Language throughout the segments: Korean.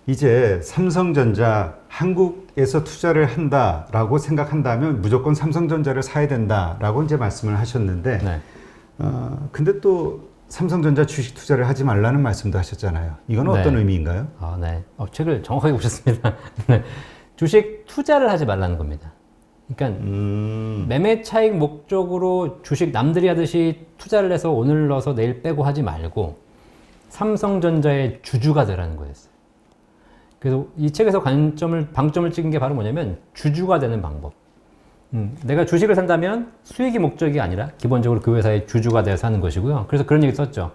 이제 삼성전자 한국에서 투자를 한다라고 생각한다면 무조건 삼성전자를 사야 된다라고 이제 말씀을 하셨는데, 네. 근데 또 삼성전자 주식 투자를 하지 말라는 말씀도 하셨잖아요. 이건 네. 어떤 의미인가요? 네. 책을 정확하게 보셨습니다. 네. 주식 투자를 하지 말라는 겁니다. 그러니까 매매 차익 목적으로 주식 남들이 하듯이 투자를 해서 오늘 넣어서 내일 빼고 하지 말고 삼성전자의 주주가 되라는 거였어요. 그래서 이 책에서 방점을 찍은 게 바로 뭐냐면 주주가 되는 방법. 내가 주식을 산다면 수익이 목적이 아니라 기본적으로 그 회사의 주주가 되어서 하는 것이고요. 그래서 그런 얘기 썼죠.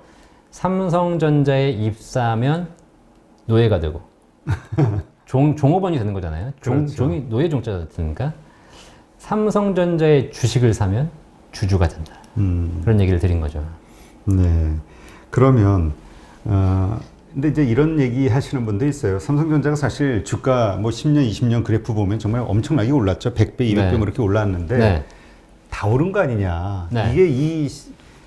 삼성전자에 입사하면 노예가 되고 종업원이 되는 거잖아요. 그렇죠. 종이 노예 종자가 되니까 삼성전자의 주식을 사면 주주가 된다. 그런 얘기를 드린 거죠. 네. 그러면 근데 이제 이런 얘기 하시는 분도 있어요. 삼성전자가 사실 주가 뭐 10년, 20년 그래프 보면 정말 엄청나게 올랐죠. 100배, 200배 네. 뭐 이렇게 올랐는데 네. 다 오른 거 아니냐. 네. 이게 이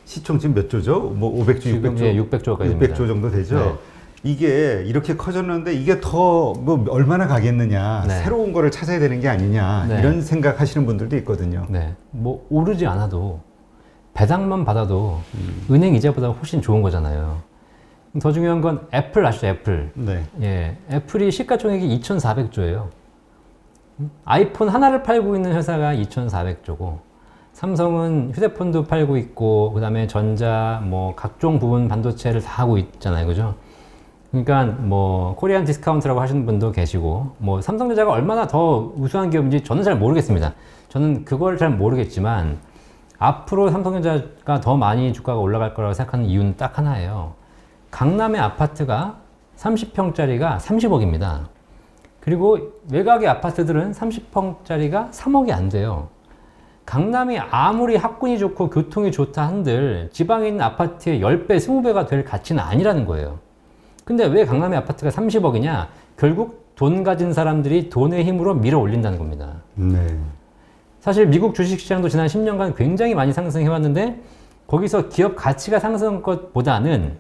시총 지금 몇 조죠? 뭐 500조, 지금 600조, 600조 가까이 600조 정도 되죠. 네. 이게 이렇게 커졌는데 이게 더 뭐 얼마나 가겠느냐. 네. 새로운 거를 찾아야 되는 게 아니냐. 네. 이런 생각하시는 분들도 있거든요. 네. 뭐 오르지 않아도 배당만 받아도 은행 이자보다 훨씬 좋은 거잖아요. 더 중요한 건 애플 아시죠? 애플. 네. 예. 애플이 시가총액이 2,400조예요. 아이폰 하나를 팔고 있는 회사가 2,400조고 삼성은 휴대폰도 팔고 있고 그다음에 전자 뭐 각종 부분 반도체를 다 하고 있잖아요. 그죠? 그러니까 뭐 코리안 디스카운트라고 하시는 분도 계시고 뭐 삼성전자가 얼마나 더 우수한 기업인지 저는 잘 모르겠습니다. 저는 그걸 잘 모르겠지만 앞으로 삼성전자가 더 많이 주가가 올라갈 거라고 생각하는 이유는 딱 하나예요. 강남의 아파트가 30평짜리가 30억입니다. 그리고 외곽의 아파트들은 30평짜리가 3억이 안 돼요. 강남이 아무리 학군이 좋고 교통이 좋다 한들 지방에 있는 아파트의 10배, 20배가 될 가치는 아니라는 거예요. 근데 왜 강남의 아파트가 30억이냐? 결국 돈 가진 사람들이 돈의 힘으로 밀어 올린다는 겁니다. 네. 사실 미국 주식시장도 지난 10년간 굉장히 많이 상승해 왔는데 거기서 기업 가치가 상승한 것보다는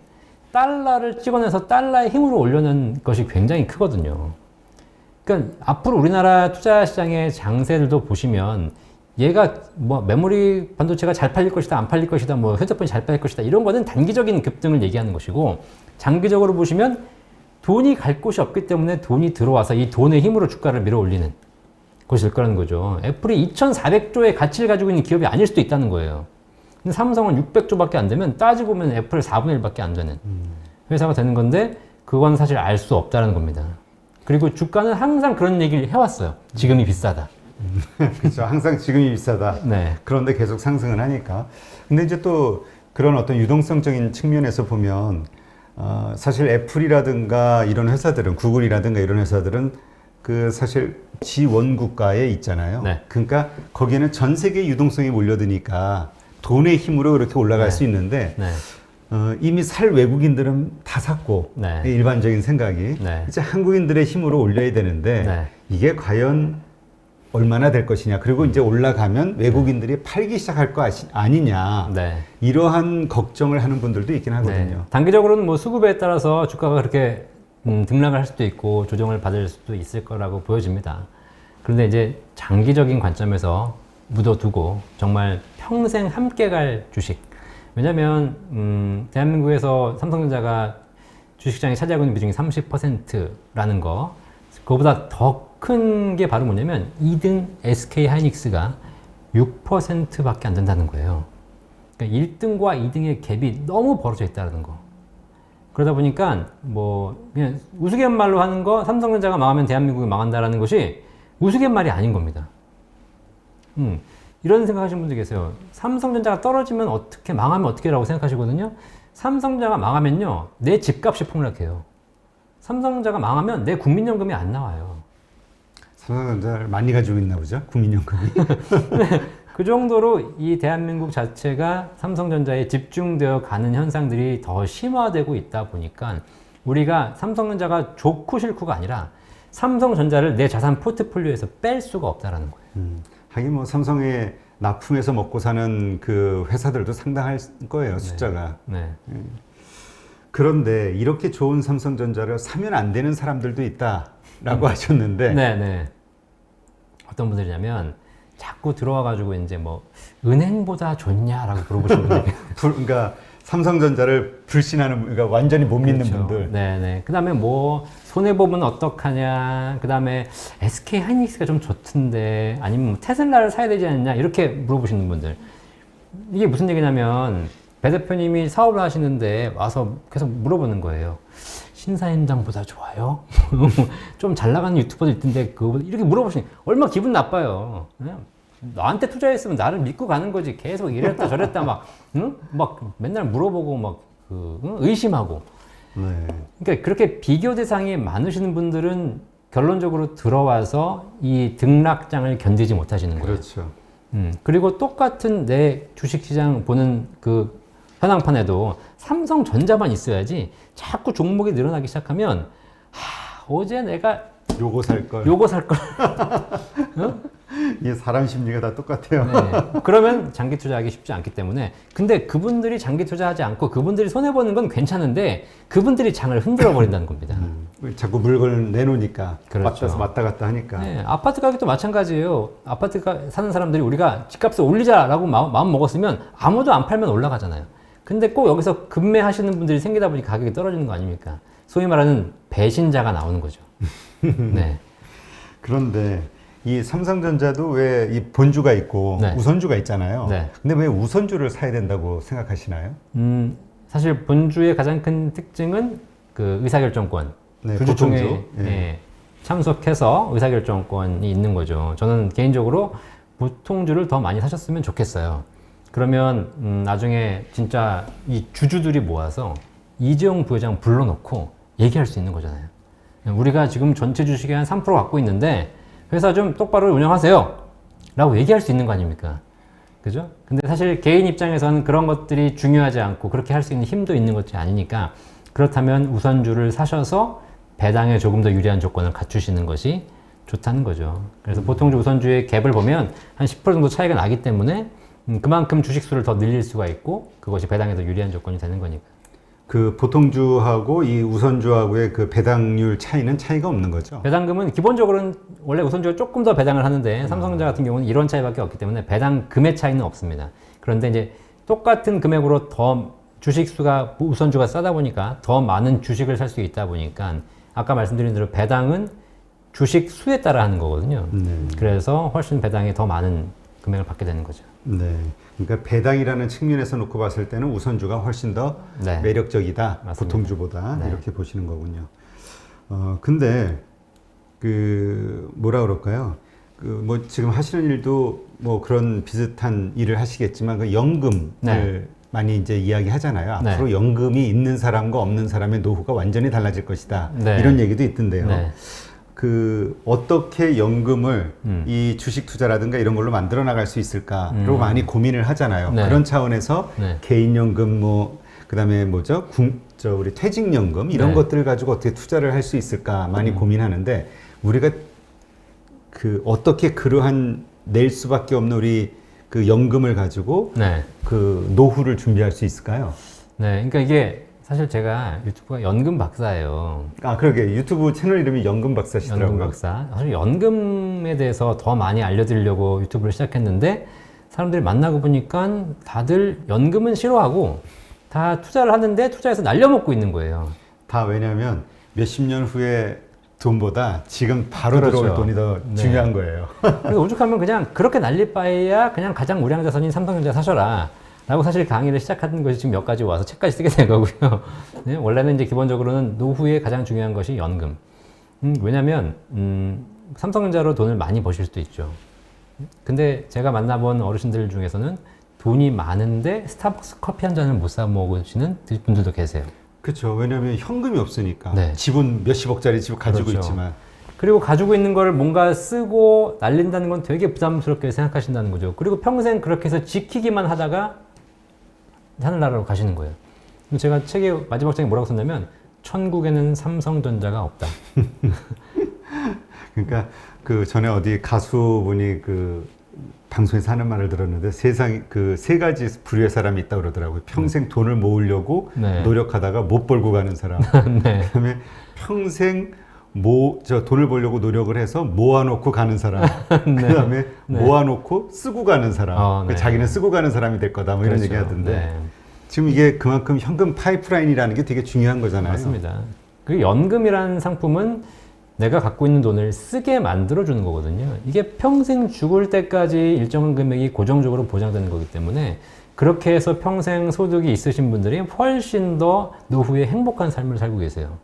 달러를 찍어내서 달러의 힘으로 올려놓은 것이 굉장히 크거든요. 그러니까 앞으로 우리나라 투자 시장의 장세들도 보시면 얘가 뭐 메모리 반도체가 잘 팔릴 것이다, 안 팔릴 것이다, 뭐 휴대폰이 잘 팔릴 것이다 이런 거는 단기적인 급등을 얘기하는 것이고 장기적으로 보시면 돈이 갈 곳이 없기 때문에 돈이 들어와서 이 돈의 힘으로 주가를 밀어 올리는 것일 거라는 거죠. 애플이 2,400조의 가치를 가지고 있는 기업이 아닐 수도 있다는 거예요. 근데 삼성은 600조밖에 안 되면 따지고 보면 애플 4분의 1밖에 안 되는 회사가 되는 건데 그건 사실 알 수 없다는 겁니다. 그리고 주가는 항상 그런 얘기를 해왔어요. 지금이 비싸다. 그렇죠. 항상 지금이 비싸다. 네. 그런데 계속 상승을 하니까. 근데 이제 또 그런 어떤 유동성적인 측면에서 보면 사실 애플이라든가 이런 회사들은 구글이라든가 이런 회사들은 그 사실 지원국가에 있잖아요. 네. 그러니까 거기에는 전 세계 유동성이 몰려드니까 돈의 힘으로 그렇게 올라갈 네. 수 있는데 네. 이미 살 외국인들은 다 샀고 네. 일반적인 생각이 네. 이제 한국인들의 힘으로 올려야 되는데 네. 이게 과연 얼마나 될 것이냐 그리고 이제 올라가면 외국인들이 팔기 시작할 거 아니냐 네. 이러한 걱정을 하는 분들도 있긴 네. 하거든요. 단기적으로는 뭐 수급에 따라서 주가가 그렇게 등락을 할 수도 있고 조정을 받을 수도 있을 거라고 보여집니다. 그런데 이제 장기적인 관점에서 묻어두고 정말 평생 함께 갈 주식. 왜냐면 대한민국에서 삼성전자가 주식시장에 차지하고 있는 비중이 30%라는 거 그거보다 더 큰 게 바로 뭐냐면 2등 SK 하이닉스가 6%밖에 안 된다는 거예요. 그러니까 1등과 2등의 갭이 너무 벌어져 있다는 거. 그러다 보니까 뭐 그냥 우스갯말로 하는 거 삼성전자가 망하면 대한민국이 망한다라는 것이 우스갯말이 아닌 겁니다. 이런 생각하시는 분들 계세요. 삼성전자가 떨어지면 어떻게 망하면 어떻게라고 생각하시거든요. 삼성전자가 망하면요 내 집값이 폭락해요. 삼성전자가 망하면 내 국민연금이 안 나와요. 삼성전자를 많이 가지고 있나 보죠, 국민연금이. 네, 그 정도로 이 대한민국 자체가 삼성전자에 집중되어 가는 현상들이 더 심화되고 있다 보니까 우리가 삼성전자가 좋고 싫고가 아니라 삼성전자를 내 자산 포트폴리오에서 뺄 수가 없다라는 거예요. 하긴 뭐 삼성에 납품해서 먹고 사는 그 회사들도 상당할 거예요, 숫자가. 네. 그런데 이렇게 좋은 삼성전자를 사면 안 되는 사람들도 있다라고 하셨는데 네네. 어떤 분들이냐면 자꾸 들어와가지고 이제 뭐 은행보다 좋냐라고 물어보시는 분들이 그러니까 삼성전자를 불신하는, 그러니까 완전히 못 믿는 그렇죠. 분들. 네네. 그 다음에 뭐 손해보면 어떡하냐. 그 다음에 SK 하이닉스가 좀 좋던데 아니면 뭐 테슬라를 사야 되지 않냐 이렇게 물어보시는 분들. 이게 무슨 얘기냐면 배 대표님이 사업을 하시는데 와서 계속 물어보는 거예요. 신사임당보다 좋아요? 좀 잘 나가는 유튜버도 있던데 그거 이렇게 물어보시니 얼마나 기분 나빠요. 나한테 투자했으면 나를 믿고 가는 거지. 계속 이랬다 저랬다 막, 응? 막 맨날 물어보고 막 응? 의심하고. 네. 그러니까 그렇게 비교 대상이 많으시는 분들은 결론적으로 들어와서 이 등락장을 견디지 못하시는 거예요. 그렇죠. 그리고 똑같은 내 주식시장 보는 그 현황판에도 삼성전자만 있어야지 자꾸 종목이 늘어나기 시작하면 어제 내가 요거 살 걸. 요거 살 걸. 이게 사람 심리가 다 똑같아요. 네. 그러면 장기 투자하기 쉽지 않기 때문에 근데 그분들이 장기 투자하지 않고 그분들이 손해보는 건 괜찮은데 그분들이 장을 흔들어 버린다는 겁니다. 자꾸 물건을 내놓으니까 그렇죠. 왔다 갔다 하니까. 네, 아파트 가격도 마찬가지예요. 아파트 사는 사람들이 우리가 집값을 올리자라고 마음 먹었으면 아무도 안 팔면 올라가잖아요. 근데 꼭 여기서 급매하시는 분들이 생기다 보니 가격이 떨어지는 거 아닙니까? 소위 말하는 배신자가 나오는 거죠. 네. 그런데 이 삼성전자도 왜 이 본주가 있고 네. 우선주가 있잖아요. 네. 근데 왜 우선주를 사야 된다고 생각하시나요? 사실 본주의 가장 큰 특징은 그 의사결정권. 네, 주주총회에 보통주. 예. 참석해서 의사결정권이 있는 거죠. 저는 개인적으로 보통주를 더 많이 사셨으면 좋겠어요. 그러면 나중에 진짜 이 주주들이 모아서 이재용 부회장 불러놓고 얘기할 수 있는 거잖아요. 우리가 지금 전체 주식의 한 3% 갖고 있는데 회사 좀 똑바로 운영하세요 라고 얘기할 수 있는 거 아닙니까? 그죠? 근데 사실 개인 입장에서는 그런 것들이 중요하지 않고 그렇게 할 수 있는 힘도 있는 것이 아니니까 그렇다면 우선주를 사셔서 배당에 조금 더 유리한 조건을 갖추시는 것이 좋다는 거죠. 그래서 보통주 우선주의 갭을 보면 한 10% 정도 차이가 나기 때문에 그만큼 주식수를 더 늘릴 수가 있고 그것이 배당에 더 유리한 조건이 되는 거니까. 그 보통주하고 이 우선주하고의 그 배당률 차이가 없는 거죠? 배당금은 기본적으로는 원래 우선주가 조금 더 배당을 하는데 삼성전자 같은 경우는 이런 차이밖에 없기 때문에 배당금의 차이는 없습니다. 그런데 이제 똑같은 금액으로 더 주식수가 우선주가 싸다 보니까 더 많은 주식을 살 수 있다 보니까 아까 말씀드린 대로 배당은 주식 수에 따라 하는 거거든요. 그래서 훨씬 배당이 더 많은 금액을 받게 되는 거죠. 네. 그러니까 배당이라는 측면에서 놓고 봤을 때는 우선주가 훨씬 더 네. 매력적이다. 맞습니다. 보통주보다. 네. 이렇게 보시는 거군요. 근데 그 뭐라 그럴까요? 그 뭐 지금 하시는 일도 뭐 그런 비슷한 일을 하시겠지만 그 연금을 네. 많이 이제 이야기하잖아요. 네. 앞으로 연금이 있는 사람과 없는 사람의 노후가 완전히 달라질 것이다. 네. 이런 얘기도 있던데요. 네. 그 어떻게 연금을 이 주식 투자라든가 이런 걸로 만들어 나갈 수 있을까로 많이 고민을 하잖아요. 네. 그런 차원에서 네. 개인연금 뭐 그다음에 뭐죠? 우리 퇴직연금 이런 네. 것들을 가지고 어떻게 투자를 할 수 있을까 많이 고민하는데 우리가 그 어떻게 그러한 낼 수밖에 없는 우리 그 연금을 가지고 네. 그 노후를 준비할 수 있을까요? 네. 그러니까 이게 사실 제가 유튜브가 연금 박사예요. 아, 그러게 유튜브 채널 이름이 연금 박사시더라고요. 연금 박사. 사실 연금에 대해서 더 많이 알려드리려고 유튜브를 시작했는데 사람들이 만나고 보니까 다들 연금은 싫어하고 다 투자를 하는데 투자해서 날려먹고 있는 거예요. 다 왜냐하면 몇십 년 후에 돈보다 지금 바로 그렇죠. 들어올 돈이 더 네. 중요한 거예요. 그래서 오죽하면 그냥 그렇게 날릴 바에야 그냥 가장 우량 자산인 삼성전자 사셔라. 라고 사실 강의를 시작하는 것이 지금 몇 가지 와서 책까지 쓰게 된 거고요. 네, 원래는 이제 기본적으로는 노후에 가장 중요한 것이 연금. 왜냐면, 삼성전자로 돈을 많이 버실 수도 있죠. 근데 제가 만나본 어르신들 중에서는 돈이 많은데 스타벅스 커피 한 잔을 못 사 먹으시는 분들도 계세요. 그렇죠. 왜냐하면 현금이 없으니까. 네. 집은 몇십억짜리 집 가지고 그렇죠. 있지만. 그리고 가지고 있는 걸 뭔가 쓰고 날린다는 건 되게 부담스럽게 생각하신다는 거죠. 그리고 평생 그렇게 해서 지키기만 하다가 하늘나라로 가시는 거예요. 제가 책의 마지막 장에 뭐라고 썼냐면 천국에는 삼성전자가 없다. 그러니까 그 전에 어디 가수분이 그 방송에서 하는 말을 들었는데 세상 그 세 가지 부류의 사람이 있다고 그러더라고요. 평생 돈을 모으려고 네. 노력하다가 못 벌고 가는 사람. 네. 그다음에 평생 돈을 벌려고 노력을 해서 모아놓고 가는 사람. 그다음에 네. 모아놓고 쓰고 가는 사람. 네. 자기는 쓰고 가는 사람이 될 거다. 뭐 이런 그렇죠. 얘기 하던데. 네. 지금 이게 그만큼 현금 파이프라인이라는 게 되게 중요한 거잖아요. 맞습니다. 그 연금이라는 상품은 내가 갖고 있는 돈을 쓰게 만들어주는 거거든요. 이게 평생 죽을 때까지 일정한 금액이 고정적으로 보장되는 거기 때문에 그렇게 해서 평생 소득이 있으신 분들이 훨씬 더 노후에 행복한 삶을 살고 계세요.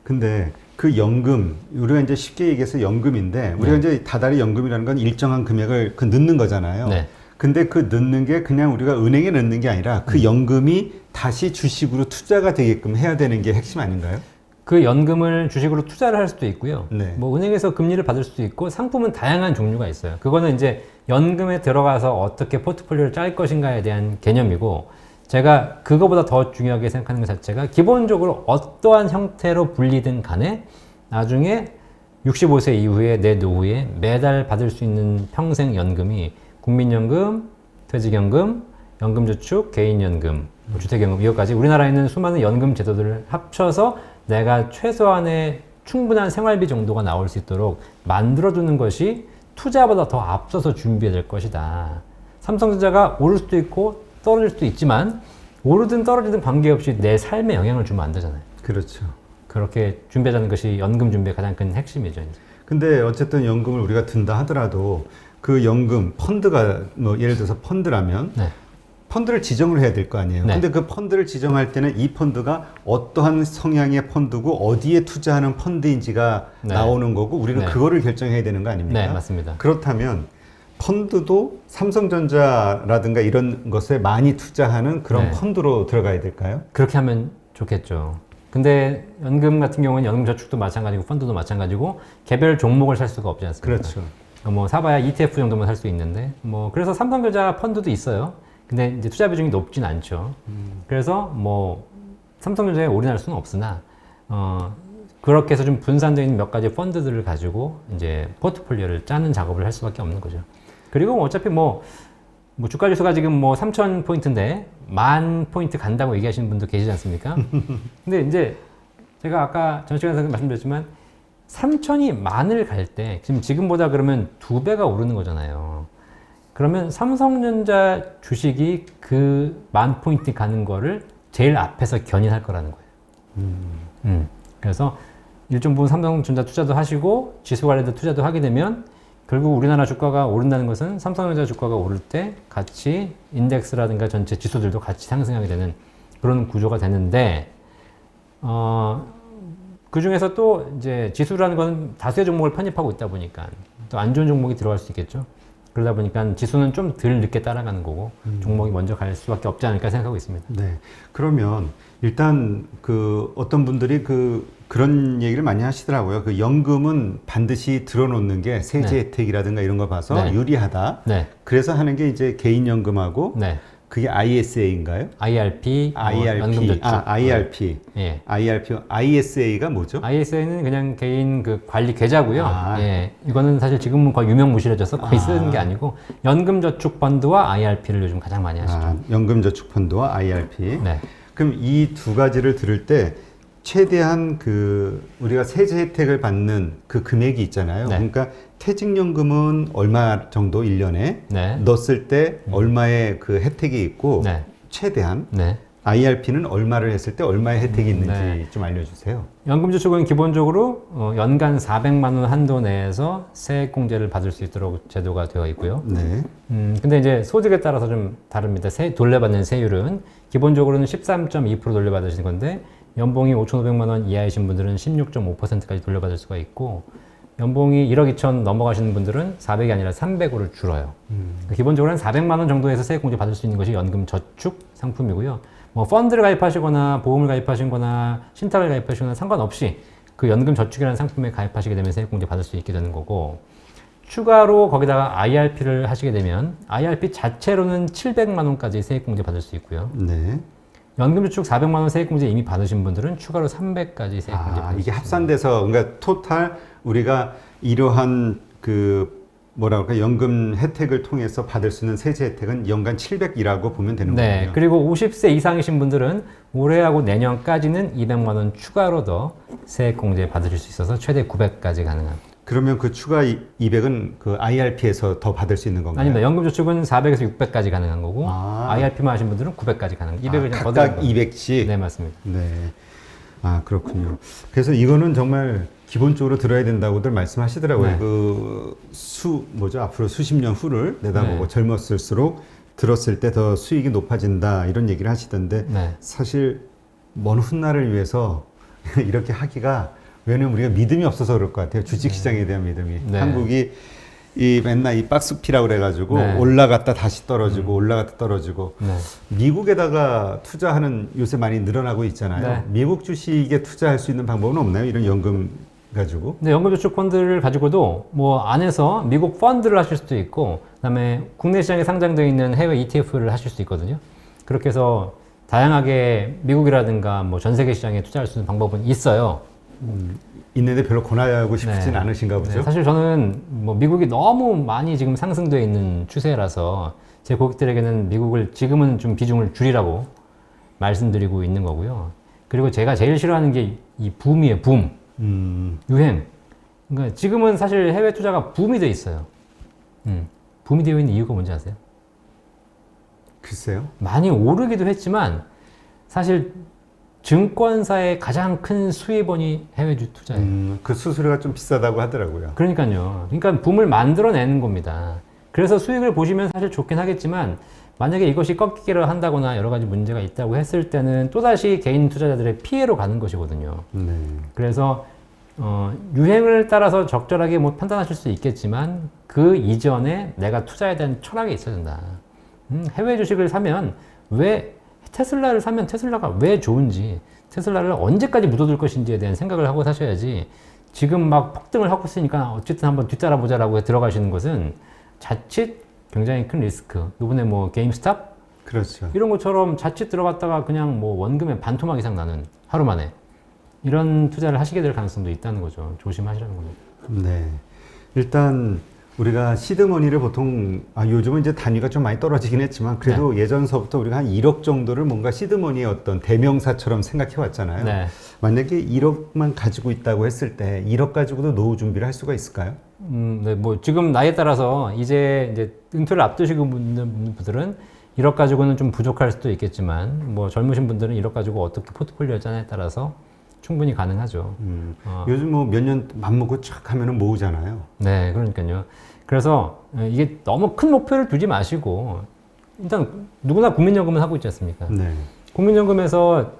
근데 그 연금, 우리가 이제 쉽게 얘기해서 연금인데 우리가 이제 다달이 연금이라는 건 일정한 금액을 넣는 거잖아요. 네. 근데 그 넣는 게 그냥 우리가 은행에 넣는 게 아니라 그 연금이 다시 주식으로 투자가 되게끔 해야 되는 게 핵심 아닌가요? 그 연금을 주식으로 투자를 할 수도 있고요. 네. 뭐 은행에서 금리를 받을 수도 있고 상품은 다양한 종류가 있어요. 그거는 이제 연금에 들어가서 어떻게 포트폴리오를 짤 것인가에 대한 개념이고 제가 그거보다 더 중요하게 생각하는 것 자체가 기본적으로 어떠한 형태로 분리든 간에 나중에 65세 이후에 내 노후에 매달 받을 수 있는 평생 연금이 국민연금, 퇴직연금, 연금저축, 개인연금, 뭐 주택연금 이것까지 우리나라에 있는 수많은 연금 제도들을 합쳐서 내가 최소한의 충분한 생활비 정도가 나올 수 있도록 만들어두는 것이 투자보다 더 앞서서 준비해야 될 것이다. 삼성전자가 오를 수도 있고 떨어질 수도 있지만 오르든 떨어지든 관계없이 내 삶에 영향을 주면 안 되잖아요. 그렇죠. 그렇게 준비하자는 것이 연금 준비의 가장 큰 핵심이죠. 이제. 근데 어쨌든 연금을 우리가 든다 하더라도 그 연금 펀드가 뭐 예를 들어서 펀드라면 네. 펀드를 지정을 해야 될 거 아니에요. 네. 근데 그 펀드를 지정할 때는 이 펀드가 어떠한 성향의 펀드고 어디에 투자하는 펀드인지가 네. 나오는 거고 우리는 네. 그거를 결정해야 되는 거 아닙니까? 네, 맞습니다. 그렇다면 펀드도 삼성전자라든가 이런 것에 많이 투자하는 그런 네. 펀드로 들어가야 될까요? 그렇게 하면 좋겠죠. 근데 연금 같은 경우는 연금저축도 마찬가지고 펀드도 마찬가지고 개별 종목을 살 수가 없지 않습니까? 그렇죠. 뭐 사봐야 ETF 정도만 살 수 있는데 뭐 그래서 삼성전자 펀드도 있어요. 근데 이제 투자 비중이 높진 않죠. 그래서 뭐 삼성전자에 올인할 수는 없으나 그렇게 해서 좀 분산되어 있는 몇 가지 펀드들을 가지고 이제 포트폴리오를 짜는 작업을 할 수밖에 없는 거죠. 그리고 어차피 뭐 주가 지수가 지금 뭐 3,000포인트인데 10,000포인트 간다고 얘기하시는 분도 계시지 않습니까? 근데 이제 제가 아까 전 시간에서 말씀드렸지만 3,000이 만을 갈 때 지금보다 그러면 2배가 오르는 거잖아요. 그러면 삼성전자 주식이 그 10,000포인트 가는 거를 제일 앞에서 견인할 거라는 거예요. 그래서 일정 부분 삼성전자 투자도 하시고 지수 관련된 투자도 하게 되면 결국 우리나라 주가가 오른다는 것은 삼성전자 주가가 오를 때 같이 인덱스라든가 전체 지수들도 같이 상승하게 되는 그런 구조가 되는데 그 중에서 또 이제 지수라는 건 다수의 종목을 편입하고 있다 보니까 또 안 좋은 종목이 들어갈 수 있겠죠. 그러다 보니까 지수는 좀 덜 늦게 따라가는 거고 종목이 먼저 갈 수밖에 없지 않을까 생각하고 있습니다. 네. 그러면 일단 그 어떤 분들이 그런 얘기를 많이 하시더라고요. 그 연금은 반드시 들어놓는 게 세제 네. 혜택이라든가 이런 거 봐서 네. 유리하다. 네, 그래서 하는 게 이제 개인연금하고 네. 그게 ISA인가요? IRP, 연금저축. IRP. 예. ISA가 뭐죠? ISA는 그냥 개인 그 관리 계좌고요. 아. 예. 이거는 사실 지금은 거의 유명무실해져서 거의 쓰는 게 아니고 연금저축펀드와 IRP를 요즘 가장 많이 하시죠. 연금저축펀드와 IRP. 네. 그럼 이 두 가지를 들을 때 최대한 우리가 세제 혜택을 받는 그 금액이 있잖아요. 네. 그러니까 퇴직연금은 얼마 정도 1년에 네. 넣었을 때 얼마의 그 혜택이 있고 네. 최대한 네. IRP는 얼마를 했을 때 얼마의 혜택이 있는지 네. 좀 알려주세요. 연금저축은 기본적으로 연간 400만 원 한도 내에서 세액공제를 받을 수 있도록 제도가 되어 있고요. 네. 근데 이제 소득에 따라서 좀 다릅니다. 돌려받는 세율은 기본적으로는 13.2% 돌려받으시는 건데 연봉이 5,500만 원 이하이신 분들은 16.5%까지 돌려받을 수가 있고 연봉이 1억 2천 넘어가시는 분들은 400이 아니라 300으로 줄어요. 기본적으로 한 400만 원 정도에서 세액공제 받을 수 있는 것이 연금저축 상품이고요. 뭐 펀드를 가입하시거나 보험을 가입하시거나 신탁을 가입하시거나 상관없이 그 연금저축이라는 상품에 가입하시게 되면 세액공제 받을 수 있게 되는 거고 추가로 거기다가 IRP를 하시게 되면 IRP 자체로는 700만 원까지 세액공제 받을 수 있고요. 네. 연금저축 400만 원 세액공제 이미 받으신 분들은 추가로 300까지 세액공제 받을 수 이게 있습니다. 합산돼서 그러니까 토탈 우리가 이러한 그 뭐라 그럴까 연금 혜택을 통해서 받을 수 있는 세제 혜택은 연간 700이라고 보면 되는 네. 거군요. 그리고 50세 이상이신 분들은 올해하고 내년까지는 200만 원 추가로 더 세액 공제 받으실 수 있어서 최대 900까지 가능합니다. 그러면 그 추가 200은 그 IRP에서 더 받을 수 있는 건가요? 아닙니다. 연금저축은 400에서 600까지 가능한 거고 아. IRP만 하신 분들은 900까지 가능. 200을 더 각각 200씩. 네, 맞습니다. 네. 아, 그렇군요. 그래서 이거는 정말 기본적으로 들어야 된다고들 말씀하시더라고요. 네. 뭐죠? 앞으로 수십 년 후를 내다보고 네. 젊었을수록 들었을 때 더 수익이 높아진다. 이런 얘기를 하시던데 네. 사실 먼 훗날을 위해서 이렇게 하기가 왜냐면 우리가 믿음이 없어서 그럴 것 같아요. 주식시장에 대한 믿음이. 네. 한국이 이 맨날 이 박스피라고 그래가지고 네. 올라갔다 다시 떨어지고 올라갔다 떨어지고 네. 미국에다가 투자하는 요새 많이 늘어나고 있잖아요. 네. 미국 주식에 투자할 수 있는 방법은 없나요? 이런 연금 가지고? 근데 연금저축 펀드를 가지고도 뭐 안에서 미국 펀드를 하실 수도 있고 그다음에 국내 시장에 상장되어 있는 해외 ETF를 하실 수도 있거든요. 그렇게 해서 다양하게 미국이라든가 뭐 전 세계 시장에 투자할 수 있는 방법은 있어요. 있는데 별로 권하고 싶진 네. 않으신가 보죠? 네, 사실 저는 뭐 미국이 너무 많이 지금 상승되어 있는 추세라서 제 고객들에게는 미국을 지금은 좀 비중을 줄이라고 말씀드리고 있는 거고요. 그리고 제가 제일 싫어하는 게 이 붐이에요. 붐. 유행. 그러니까 지금은 사실 해외 투자가 붐이 돼 있어요. 붐이 되어 있는 이유가 뭔지 아세요? 글쎄요. 많이 오르기도 했지만 사실 증권사의 가장 큰 수입원이 해외 투자예요. 그 수수료가 좀 비싸다고 하더라고요. 그러니까요. 그러니까 붐을 만들어내는 겁니다. 그래서 수익을 보시면 사실 좋긴 하겠지만 만약에 이것이 꺾이기를 한다거나 여러 가지 문제가 있다고 했을 때는 또다시 개인 투자자들의 피해로 가는 것이거든요. 네. 그래서 유행을 따라서 적절하게 뭐 판단하실 수 있겠지만 그 이전에 내가 투자에 대한 철학이 있어야 된다. 해외 주식을 사면 왜 테슬라를 사면 테슬라가 왜 좋은지 테슬라를 언제까지 묻어둘 것인지에 대한 생각을 하고 사셔야지 지금 막 폭등을 하고 있으니까 어쨌든 한번 뒤따라 보자라고 들어가시는 것은 자칫 굉장히 큰 리스크. 이번에 뭐 게임스탑 그렇죠. 이런 것처럼 자칫 들어갔다가 그냥 뭐 원금의 반토막 이상 나는 하루 만에 이런 투자를 하시게 될 가능성도 있다는 거죠. 조심하시라는 겁니다. 네. 일단 우리가 시드머니를 보통 요즘은 이제 단위가 좀 많이 떨어지긴 했지만 그래도 예전서부터 우리가 한 1억 정도를 뭔가 시드머니의 어떤 대명사처럼 생각해 왔잖아요. 네. 만약에 1억만 가지고 있다고 했을 때 1억 가지고도 노후 준비를 할 수가 있을까요? 네, 뭐 지금 나이에 따라서 이제 은퇴를 앞두시고 있는 분들은 1억 가지고는 좀 부족할 수도 있겠지만 뭐 젊으신 분들은 1억 가지고 어떻게 포트폴리오 짜냐에 따라서 충분히 가능하죠. 요즘 뭐 몇 년 맘먹고 쫙 하면은 모으잖아요. 네, 그러니까요. 그래서 이게 너무 큰 목표를 두지 마시고 일단 누구나 국민연금은 하고 있지 않습니까? 네. 국민연금에서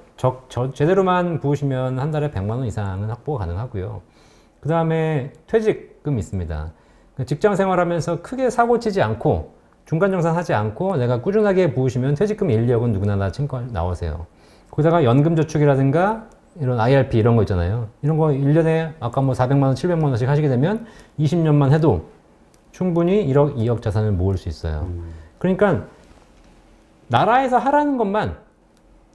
제대로만 부으시면 한 달에 100만 원 이상은 확보가 가능하고요. 그 다음에 퇴직금 있습니다. 직장 생활하면서 크게 사고 치지 않고 중간정산하지 않고 내가 꾸준하게 부으시면 퇴직금 1, 2억은 누구나 다 친권 나오세요. 거기다가 연금저축이라든가 이런 IRP 이런 거 있잖아요. 이런 거 1년에 아까 뭐 400만 원, 700만 원씩 하시게 되면 20년만 해도 충분히 1억, 2억 자산을 모을 수 있어요. 그러니까 나라에서 하라는 것만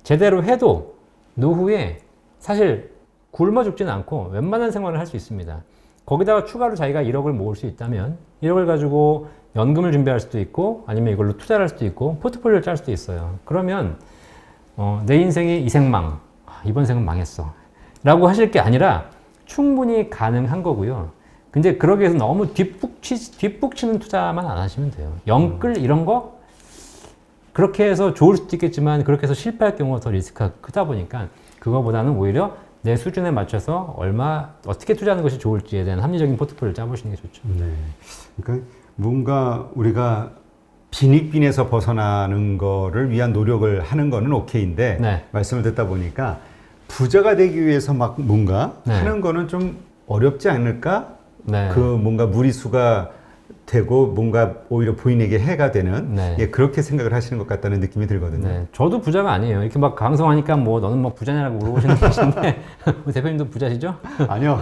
제대로 해도 노후에 사실 굶어 죽지는 않고 웬만한 생활을 할 수 있습니다. 거기다가 추가로 자기가 1억을 모을 수 있다면 1억을 가지고 연금을 준비할 수도 있고 아니면 이걸로 투자를 할 수도 있고 포트폴리오를 짤 수도 있어요. 그러면 내 인생이 이 생망, 이번 생은 망했어 라고 하실 게 아니라 충분히 가능한 거고요. 근데 그러기 위해서 너무 뒷북치는 투자만 안 하시면 돼요. 영끌 이런 거 그렇게 해서 좋을 수도 있겠지만 그렇게 해서 실패할 경우가 더 리스크가 크다 보니까 그거보다는 오히려 내 수준에 맞춰서 어떻게 투자하는 것이 좋을지에 대한 합리적인 포트폴리오를 짜보시는 게 좋죠. 네. 그러니까 뭔가 우리가 빈익빈에서 벗어나는 거를 위한 노력을 하는 거는 오케이인데 네. 말씀을 듣다 보니까 부자가 되기 위해서 막 뭔가 네. 하는 거는 좀 어렵지 않을까? 네. 그 뭔가 무리수가 되고 뭔가 오히려 본인에게 해가 되는 네. 예, 그렇게 생각을 하시는 것 같다는 느낌이 들거든요. 네, 저도 부자가 아니에요. 이렇게 막 강성하니까 뭐 너는 뭐 부자냐라고 물어보시는 분이신데 우리 대표님도 부자시죠? 아니요.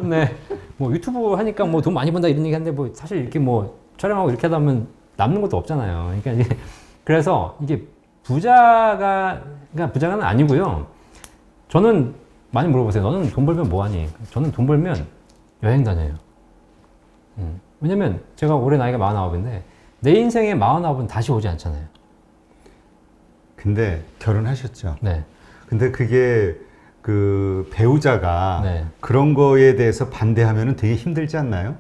네, 뭐 유튜브 하니까 뭐 돈 많이 번다 이런 얘기 하는데 뭐 사실 이렇게 뭐 촬영하고 이렇게 하다 보면 남는 것도 없잖아요. 그러니까 이제 그래서 이게 그러니까 부자가는 아니고요. 저는 많이 물어보세요. 너는 돈 벌면 뭐 하니? 저는 돈 벌면 여행 다녀요. 왜냐면 제가 올해 나이가 49인데 내 인생에 49은 다시 오지 않잖아요. 근데 결혼하셨죠? 네. 근데 그게 그 배우자가 네. 그런 거에 대해서 반대하면은 되게 힘들지 않나요?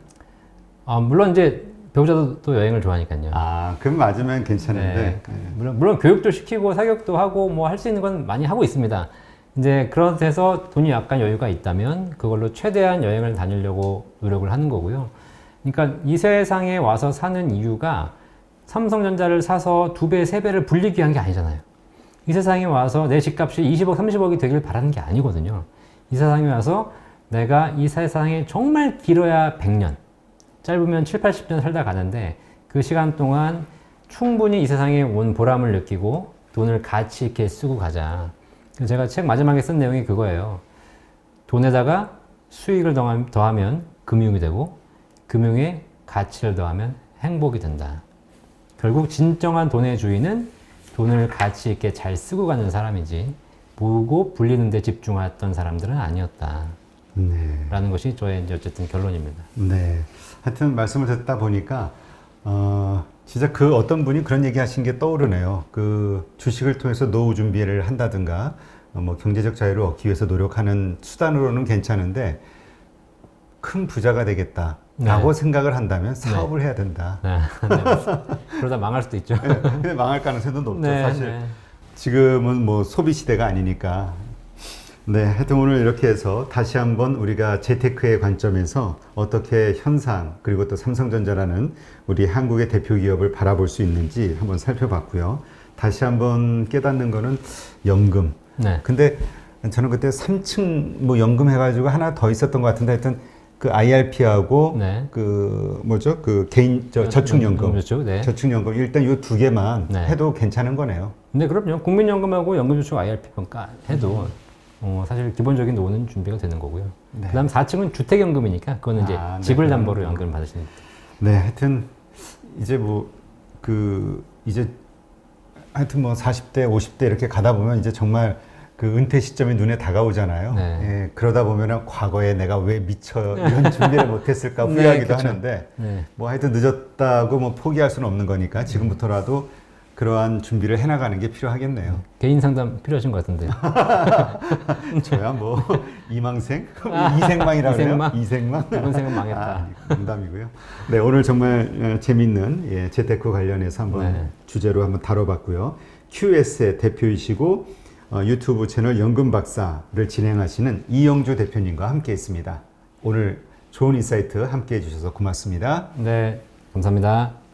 물론 이제 배우자도 또 여행을 좋아하니까요. 아, 그럼 맞으면 괜찮은데. 네. 물론 교육도 시키고 사격도 하고 뭐 할 수 있는 건 많이 하고 있습니다. 이제 그렇대서 돈이 약간 여유가 있다면 그걸로 최대한 여행을 다니려고 노력을 하는 거고요. 그러니까 이 세상에 와서 사는 이유가 삼성전자를 사서 2배, 3배를 불리기 위한 게 아니잖아요. 이 세상에 와서 내 집값이 20억, 30억이 되길 바라는 게 아니거든요. 이 세상에 와서 내가 이 세상에 정말 길어야 100년, 짧으면 7, 80년 살다 가는데 그 시간 동안 충분히 이 세상에 온 보람을 느끼고 돈을 가치 있게 쓰고 가자. 제가 책 마지막에 쓴 내용이 그거예요. 돈에다가 수익을 더하면 금융이 되고 금융에 가치를 더하면 행복이 된다. 결국 진정한 돈의 주인은 돈을 가치 있게 잘 쓰고 가는 사람이지 모으고 불리는 데 집중했던 사람들은 아니었다. 네. 라는 것이 저의 이제 어쨌든 결론입니다. 네. 하여튼 말씀을 듣다 보니까 진짜 그 어떤 분이 그런 얘기 하신 게 떠오르네요. 그 주식을 통해서 노후 준비를 한다든가 뭐 경제적 자유를 얻기 위해서 노력하는 수단으로는 괜찮은데 큰 부자가 되겠다라고 생각을 한다면 사업을 해야 된다. 네. 그러다 망할 수도 있죠. 네, 근데 망할 가능성도 높죠. 네, 사실 네. 지금은 뭐 소비 시대가 아니니까. 네, 하여튼 오늘 이렇게 해서 다시 한번 우리가 재테크의 관점에서 어떻게 현상 그리고 또 삼성전자라는 우리 한국의 대표 기업을 바라볼 수 있는지 한번 살펴봤고요. 다시 한번 깨닫는 거는 연금. 네. 근데 저는 그때 3층 뭐 연금 해가지고 하나 더 있었던 것 같은데 하여튼 그 IRP하고 네. 그 뭐죠? 그 개인 저축연금. 그렇죠. 네. 저축연금 일단 이 두 개만 네. 해도 괜찮은 거네요. 근데 그럼요. 국민연금하고 연금저축 IRP 평가 해도 사실 기본적인 노후는 준비가 되는 거고요. 네. 그다음 4층은 주택연금이니까 그거는 이제 네, 집을 그럼. 담보로 연금을 받으시는 거죠. 네, 하여튼 이제 뭐 그 이제 하여튼 뭐 40대, 50대 이렇게 가다 보면 이제 정말 그 은퇴 시점이 눈에 다가오잖아요. 네. 예, 그러다 보면은 과거에 내가 왜 미처 이런 준비를 못했을까 네, 후회하기도 그렇죠. 하는데 네. 뭐 하여튼 늦었다고 뭐 포기할 수는 없는 거니까 지금부터라도 그러한 준비를 해나가는 게 필요하겠네요. 개인 상담 필요하신 것 같은데. 저야 뭐 이망생? 이생망이라고 그래요? 이생망? 이생망? 이번 생은 망했다. 농담이고요. 네, 오늘 정말 재밌는 재테크 관련해서 한번 네. 주제로 한번 다뤄봤고요. QS의 대표이시고 유튜브 채널 연금박사를 진행하시는 이영주 대표님과 함께 했습니다. 오늘 좋은 인사이트 함께 해주셔서 고맙습니다. 네, 감사합니다.